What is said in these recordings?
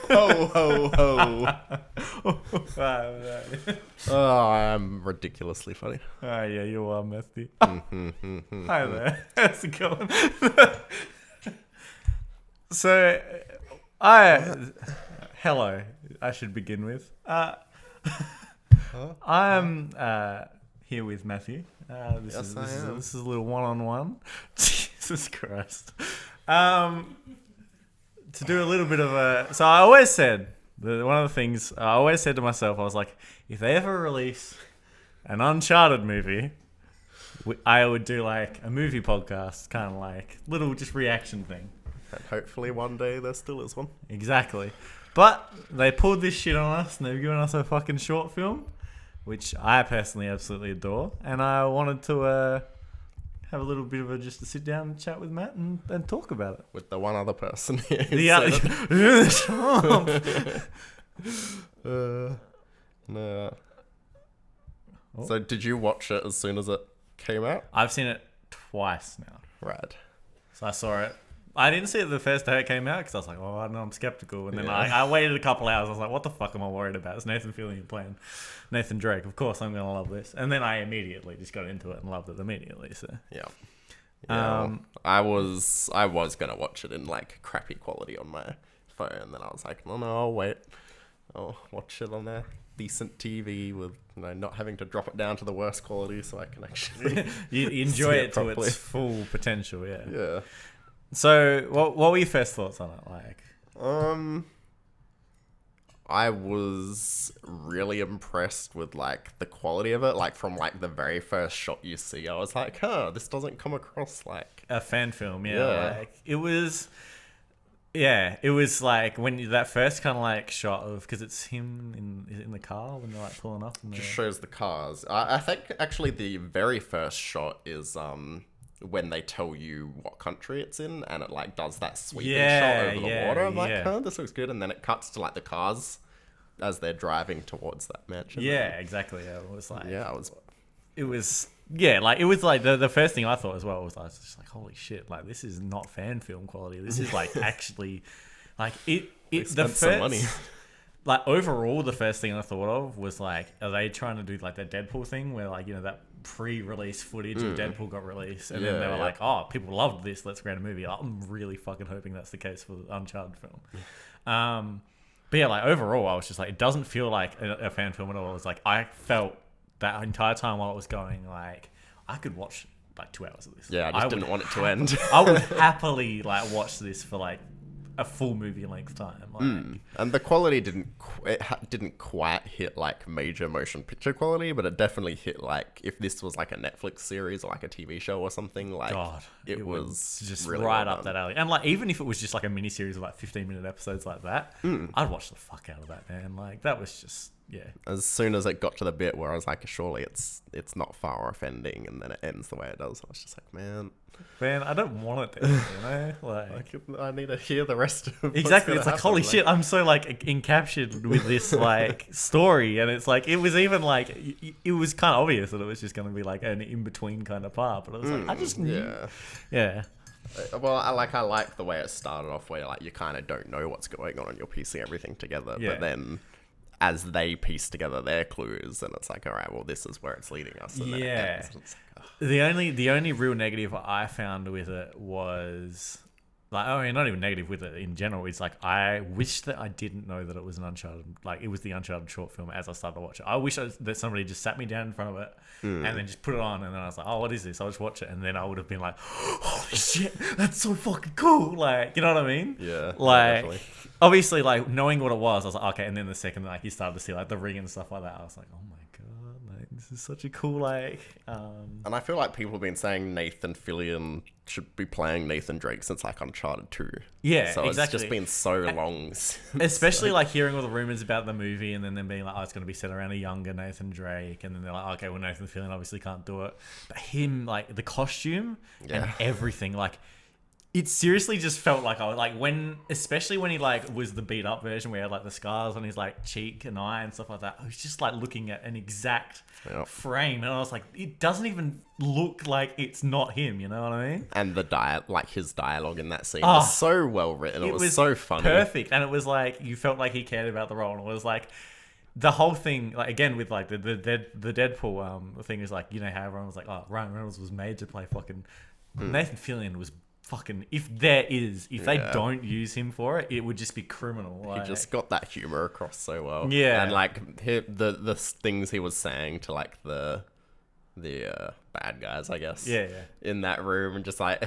Ho, ho, ho. Oh, I'm ridiculously funny. Oh, yeah, you are, Matthew. Hi Hi there. How's it going? So, hello, I should begin with. I'm here with Matthew. This Yes, is I am. this is a little one-on-one. Jesus Christ. To do a little bit of a... So I always said, one of the things I always said to myself, I was like, if they ever release an Uncharted movie, I would do like a movie podcast, kind of like little just reaction thing. And hopefully one day there still is one. Exactly. But they pulled this shit on us and they've given us a fucking short film, which I personally absolutely adore. And I wanted to have a little bit of just to sit down and chat with Matt and talk about it. With the one other person here. No. Oh. So did you watch it as soon as it came out? I've seen it twice now. Rad. So I saw it. I didn't see it the first day it came out because I was like, oh, I don't know, I'm skeptical. And then Yeah. I waited a couple hours. I was like, what the fuck am I worried about? It's Nathan Fillion playing Nathan Drake. Of course I'm going to love this. And then I immediately just got into it and loved it immediately. So Yeah. I was gonna watch it in like crappy quality on my phone, and then I was like, no, I'll wait. I'll watch it on a decent TV with not having to drop it down to the worst quality, so I can actually you enjoy see it to properly. its full potential. Yeah. Yeah. So what were your first thoughts on it? Like, I was really impressed with like the quality of it. Like from like the very first shot you see, I was like, this doesn't come across like a fan film. Yeah. Yeah. Like, it was. Yeah, it was like when that first kind of like shot of, because it's him in the car when they're like pulling up. And just shows the cars. I think actually the very first shot is when they tell you what country it's in, and it like does that sweeping shot over the water. I'm like, this looks good, and then it cuts to like the cars as they're driving towards that mansion. Yeah, exactly. Yeah, it was like, Yeah, it was like the first thing I thought as well was like, just like, holy shit, like this is not fan film quality. This is like actually like it the spent first some money. Like overall the first thing I thought of was like, are they trying to do like that Deadpool thing where like, that pre-release footage of Deadpool got released and then they were like, oh, people loved this, let's create a movie. I'm really fucking hoping that's the case for the Uncharted film. But yeah, like overall I was just like, it doesn't feel like a fan film at all. It was like, I felt that entire time while it was going, like I could watch like 2 hours of this. Yeah, I just didn't want it to end. I would happily like watch this for like a full movie length time. Like, And the quality didn't quite hit like major motion picture quality, but it definitely hit like if this was like a Netflix series or like a TV show or something. Like God, it was just really right well up done. that alley. And like even if it was just like a mini series of like 15-minute episodes like that, I'd watch the fuck out of that, man. Like that was just As soon as it got to the bit where I was like, surely it's not far off ending, and then it ends the way it does, I was just like, man, I don't want it to, like I need to hear the rest of what's exactly. gonna It's like, happen. holy shit, I'm so like encaptured with this like story, and it's like it was even like it was kind of obvious that it was just going to be like an in between kind of part, but it was like I just knew. Yeah. Well, I like the way it started off, where like you kind of don't know what's going on and you're piecing everything together, Yeah. but then as they piece together their clues, and it's like, all right, well, this is where it's leading us. And then it Yeah. ends, and it's like, The only real negative I found with it was like, I mean, not even negative with it in general. It's like I wish that I didn't know that it was an Uncharted, like it was the Uncharted short film as I started to watch it. I wish that somebody just sat me down in front of it and then just put it on, and then I was like, oh, what is this? I'll just watch it, and then I would have been like, holy shit, that's so fucking cool. Like, you know what I mean? Yeah, Like, definitely. obviously, like knowing what it was, I was like, okay. And then the second like you started to see like the ring and stuff like that, I was like, oh my god, like this is such a cool like. And I feel like people have been saying Nathan Fillion should be playing Nathan Drake since like Uncharted 2. Yeah, so exactly. it's just been so long. Especially like hearing all the rumors about the movie, and then them being like, oh, it's going to be set around a younger Nathan Drake, and then they're like, okay, well, Nathan Fillion obviously can't do it, but him, like the costume and Yeah. everything, like it seriously just felt like I was like especially when he like was the beat up version where he had like the scars on his like cheek and eye and stuff like that. I was just like looking at an exact frame, and I was like, it doesn't even look like it's not him. You know what I mean? And his dialogue in that scene was so well written. It was so funny, perfect, and it was like you felt like he cared about the role, and it was like. The whole thing, like again with like the Deadpool thing is like, you know how everyone was like, oh, Ryan Reynolds was made to play fucking Nathan Fillion was fucking if they don't use him for it, it would just be criminal. Like, he just got that humor across so well. Yeah, and like the things he was saying to like the bad guys, I guess. Yeah. In that room, and just like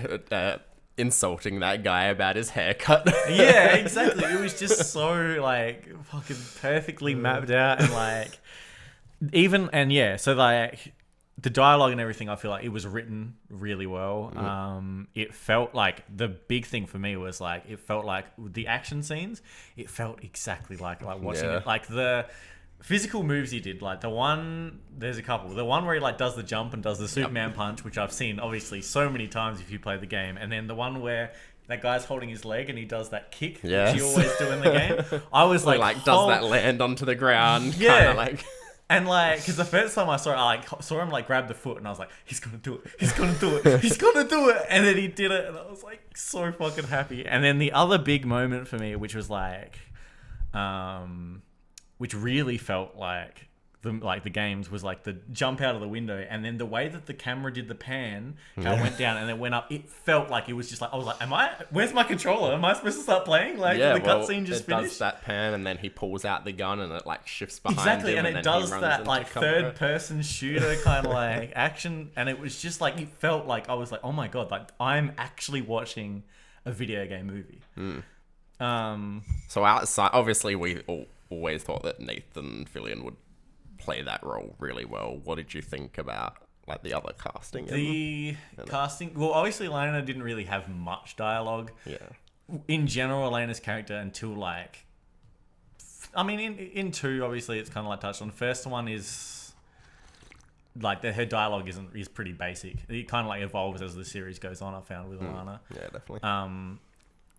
insulting that guy about his haircut. Yeah, exactly. It was just so like fucking perfectly mapped out, and like so like the dialogue and everything, I feel like it was written really well. It felt like the big thing for me was like it felt like the action scenes, it felt exactly like watching it, like the physical moves he did, like there's a couple. The one where he like does the jump and does the Superman punch, which I've seen obviously so many times if you play the game, and then the one where that guy's holding his leg and he does that kick, which you always do in the game. I was like, does that land onto the ground? Yeah, kind of like. And like, because the first time I saw it, I saw him like grab the foot, and I was like, he's gonna do it, he's gonna do it, he's gonna do it, and then he did it, and I was like so fucking happy. And then the other big moment for me, which was like, which really felt like the games, was like the jump out of the window, and then the way that the camera did the pan, how it went down and then went up, it felt like it was just like, I was like, where's my controller? Am I supposed to start playing? Like, the cutscene just finished? It does that pan, and then he pulls out the gun, and it like shifts behind exactly, him, and it does that like third person shooter kind of like action, and it was just like, it felt like I was like, oh my god, like I'm actually watching a video game movie. So outside, obviously we always thought that Nathan Fillion would play that role really well. What did you think about like the other casting? Casting, well, obviously Lena didn't really have much dialogue. Yeah. In general, Elena's character until like, I mean, in 2, obviously it's kind of like touched on. The first one is like her dialogue is pretty basic. It kind of like evolves as the series goes on. I found with Alana. Yeah, definitely.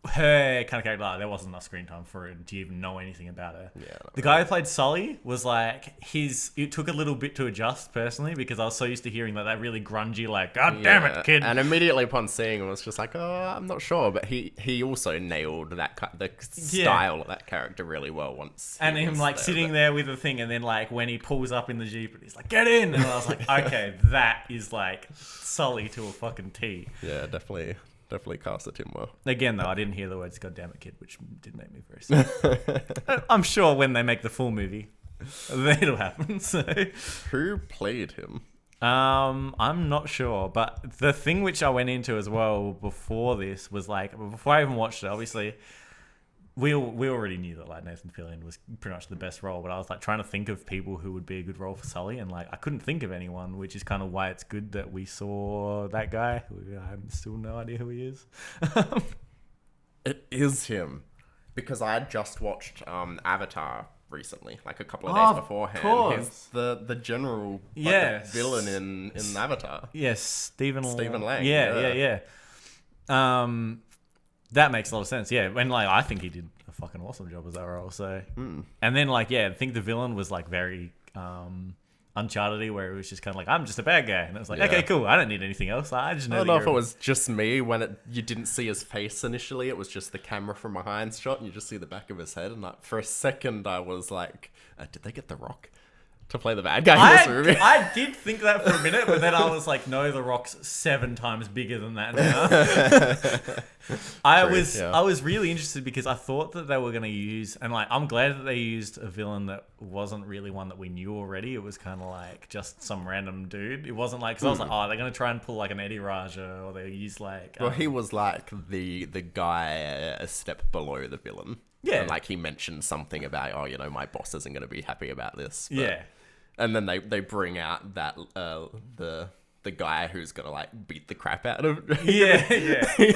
Her kind of character, there wasn't enough screen time for her to even know anything about her. Yeah, the guy who played Sully was like, it took a little bit to adjust personally, because I was so used to hearing that really grungy, like, God damn it, kid. And immediately upon seeing him, I was just like, oh, I'm not sure. But he also nailed the style of that character really well once. And him like sitting there with the thing, and then like when he pulls up in the Jeep and he's like, get in. And I was like, okay, that is like Sully to a fucking T. Yeah, definitely casted him well. Again, though, I didn't hear the words "God damn it, kid," which did make me very sad. I'm sure when they make the full movie, it'll happen. So, who played him? I'm not sure, but the thing which I went into as well before this was like, before I even watched it, obviously, we already knew that like Nathan Fillion was pretty much the best role, but I was like trying to think of people who would be a good role for Sully, and like I couldn't think of anyone, which is kind of why it's good that we saw that guy, who I have still no idea who he is. It is him, because I had just watched Avatar recently, like a couple of days beforehand. He's the general villain in Avatar. Yes, Stephen Lang. Yeah. That makes a lot of sense. Yeah, and like I think he did a fucking awesome job as that role. So, and then like I think the villain was like very Uncharted-y, where it was just kind of like, I'm just a bad guy, and it was like, okay, cool, I don't need anything else. I just know. I don't know if it was just me when you didn't see his face initially. It was just the camera from behind shot, and you just see the back of his head. And like for a second, I was like, did they get The Rock to play the bad guy in this movie? I did think that for a minute, but then I was like, no, The Rock's 7 times bigger than that now. I was really interested, because I thought that they were going to use, and like I'm glad that they used a villain that wasn't really one that we knew already. It was kind of like just some random dude. It wasn't like, because I was like, they're going to try and pull like an Eddie Raja, or they use like... well, he was like the guy a step below the villain. Yeah. And like he mentioned something about, my boss isn't going to be happy about this. But... yeah. And then they bring out that the guy who's gonna like beat the crap out of him. Yeah.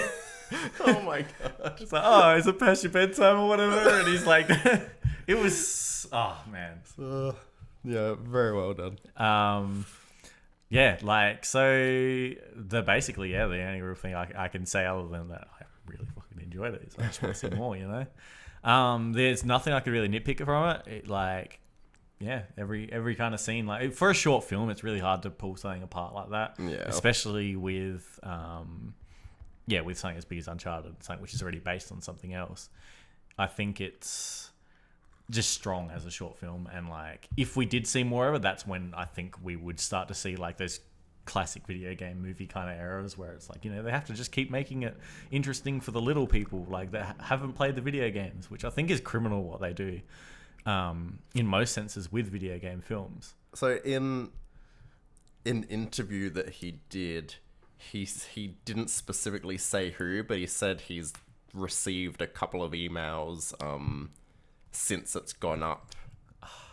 Oh my god! It's like, is it past your bedtime or whatever? And he's like, it was, oh man. Yeah, very well done. Yeah, like so the only real thing I can say other than that, I really fucking enjoy these. I just want to see more, you know? There's nothing I could really nitpick from it. Every kind of scene, like for a short film, it's really hard to pull something apart like that. Yeah. Especially with with something as big as Uncharted, something which is already based on something else. I think it's just strong as a short film, and like if we did see more of it, that's when I think we would start to see like those classic video game movie kind of eras where it's like, you know, they have to just keep making it interesting for the little people like that haven't played the video games, which I think is criminal what they do in most senses with video game films. So in an interview that he did, he didn't specifically say who, but he said he's received a couple of emails since it's gone up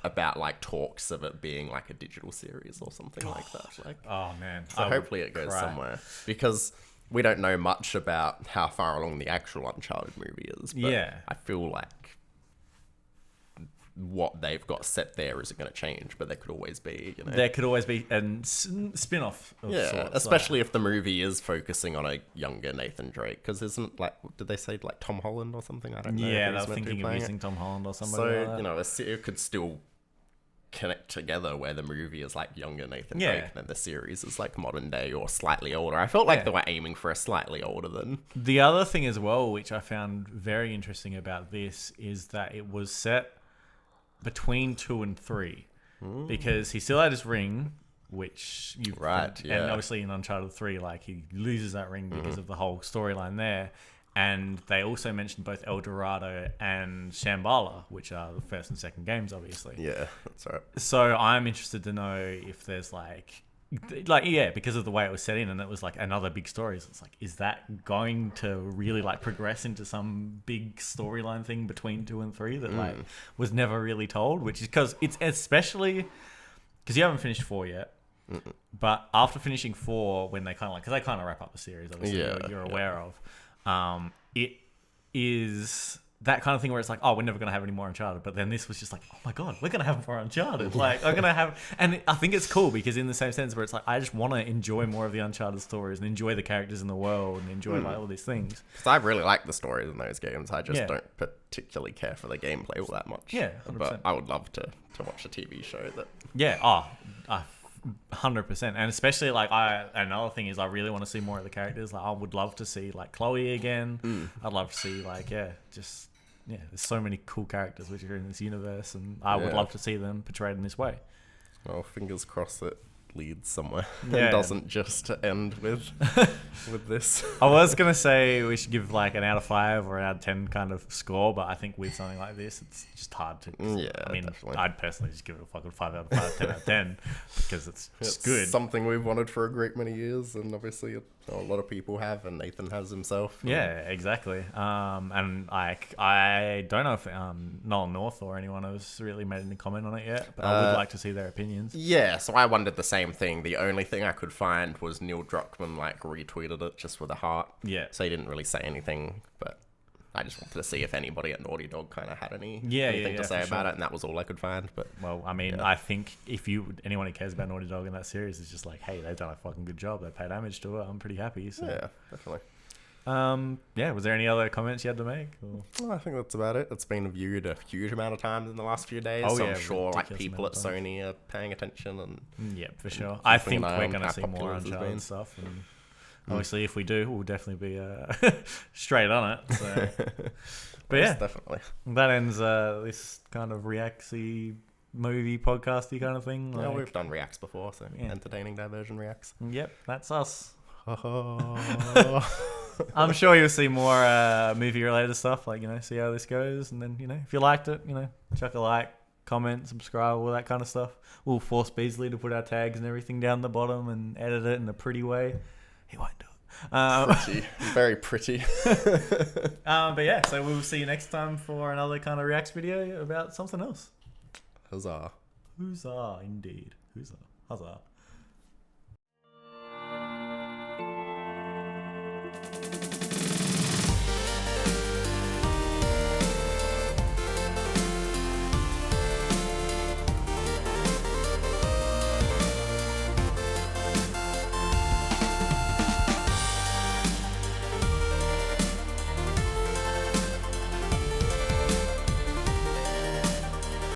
about like talks of it being like a digital series or something like that. Like, oh man! So hopefully it goes somewhere, because we don't know much about how far along the actual Uncharted movie is. But yeah, I feel like what they've got set there isn't going to change, but there could always be, you know. There could always be a spin-off of sorts, especially if the movie is focusing on a younger Nathan Drake, because isn't, like, did they say like Tom Holland or something? I don't know. Yeah, they were thinking of using Tom Holland or somebody. So, like that. you know, it could still connect together where the movie is like younger Nathan Drake and then the series is like modern day or slightly older. I felt like they were aiming for a slightly older than. The other thing as well, which I found very interesting about this, is that it was set between 2 and 3, because he still had his ring, which and obviously in Uncharted 3, like he loses that ring because of the whole storyline there. And they also mentioned both El Dorado and Shambhala, which are the first and second games, obviously. Yeah, that's right. So I'm interested to know if there's because of the way it was set in, and it was like another big story. So it's like, is that going to really like progress into some big storyline thing between 2 and 3 that like was never really told? Which is because it's especially because you haven't finished 4 yet. But after finishing 4, when they kind of like, because they kind of wrap up the series, obviously you're aware of. It is that kind of thing where it's like, oh, we're never going to have any more Uncharted. But then this was just like, oh my God, we're going to have more Uncharted. Like, I'm going to have... And I think it's cool because in the same sense where it's like, I just want to enjoy more of the Uncharted stories and enjoy the characters in the world and enjoy like all these things. Because I really like the stories in those games. I just don't particularly care for the gameplay all that much. Yeah, 100%. But I would love to watch a TV show that... Yeah, 100%. And especially like another thing is I really want to see more of the characters. Like I would love to see like Chloe again. I'd love to see like there's so many cool characters which are in this universe, and I would love to see them portrayed in this way. Well, fingers crossed it leads somewhere and doesn't just end with this. I was gonna say we should give like an out of 5 or an out of 10 kind of score, but I think with something like this it's just hard to. I mean, definitely. I'd personally just give it a fucking 5 out of 5, 10 out of 10 because it's just good. Something we've wanted for a great many years, and obviously a lot of people have, and Nathan has himself. Yeah, exactly. And I don't know if Nolan North or anyone has really made any comment on it yet, but I would like to see their opinions. Yeah, so I wondered the same thing. The only thing I could find was Neil Druckmann like retweeted it just with a heart. Yeah. So he didn't really say anything, but I just wanted to see if anybody at Naughty Dog kind of had anything to say about it, and that was all I could find. But well, I mean, I think if anyone who cares about Naughty Dog in that series is just like, hey, they've done a fucking good job. They paid homage to it. I'm pretty happy. So. Yeah, definitely. Was there any other comments you had to make? Well, I think that's about it. It's been viewed a huge amount of times in the last few days. So I'm sure like people at Sony are paying attention and for sure. I think we're going to see more Uncharted stuff, and obviously if we do, we'll definitely be straight on it. So. But yes, definitely. That ends this kind of reactsy movie podcasty kind of thing. Yeah, we've done reacts before, so entertaining diversion reacts. Yep, that's us. I'm sure you'll see more movie related stuff, like, see how this goes, and then if you liked it, chuck a like, comment, subscribe, all that kind of stuff. We'll force Beasley to put our tags and everything down the bottom and edit it in a pretty way. He won't do it. Pretty, very pretty. But yeah, so we'll see you next time for another kind of reacts video about something else. Huzzah. Huzzah, indeed. Huzzah.